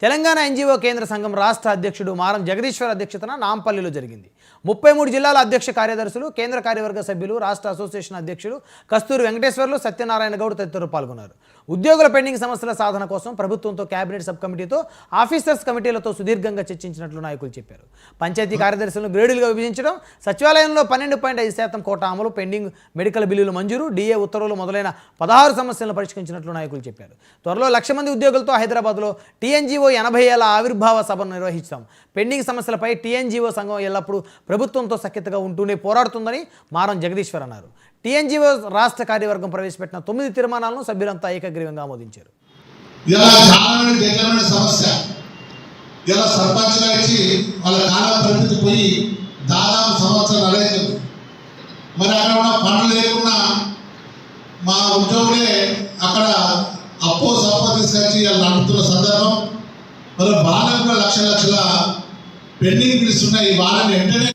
Telangana NGO కేంద్ర సంఘం రాష్ట్ర అధ్యక్షుడు మారం జగదీశ్వర్ అధ్యక్షతన నాంపల్లిలో జరిగింది. 33 జిల్లాల అధ్యక్ష కార్యదర్శులు, కేంద్ర కార్యవర్గ సభ్యులు, రాష్ట్ర అసోసియేషన్ అధ్యక్షులు కస్తూరి వెంకటేశ్వర్లు, సత్యనారాయణ గౌడ్ తదితరులు పాల్గొన్నారు. ఉద్యోగుల పెండింగ్ సమస్యల సాధన కోసం ప్రభుత్వంతో కేబినెట్ సబ్ కమిటీతో, ఆఫీసర్స్ కమిటీలతో సుదీర్ఘంగా చర్చించినట్లు నాయకులు చెప్పారు. పంచాయతీ కార్యదర్శులను గ్రేడులుగా విభజించడం, సచివాలయంలో 12.5% కోటా అమలు, పెండింగ్ మెడికల్ బిల్లులు మంజూరు, డిఏ ఉత్తర్వులు మొదలైన 16 సమస్యలను పరిష్కరించినట్లు నాయకులు చెప్పారు. త్వరలో 1,00,000 మంది ఉద్యోగులతో హైదరాబాద్లో టీఎన్జీఓ 80 ఏళ్ల ఆవిర్భావ సభను నిర్వహిస్తాం. పెండింగ్ సమస్యలపై టీఎన్జీఓ సంఘం ఎల్లప్పుడూ ప్రభుత్వంతో సఖ్యతగా ఉంటూనే పోరాడుతుందని మారం జగదీశ్వర్ అన్నారు. టీఎన్జీఓ రాష్ట్ర కార్యవర్గం ప్రవేశపెట్టిన 9 తీర్మానాలను సభ్యులంతా ఏకగ్రీవంగా ఆమోదించారు. మా ఉద్యోగులే అక్కడ అప్పో సప్పో తీసుకొచ్చి నడుపుతున్న సందర్భం. మరి వాళ్ళకు కూడా లక్షల పెండింగ్ బిల్స్ ఉన్నాయి. వాళ్ళని వెంటనే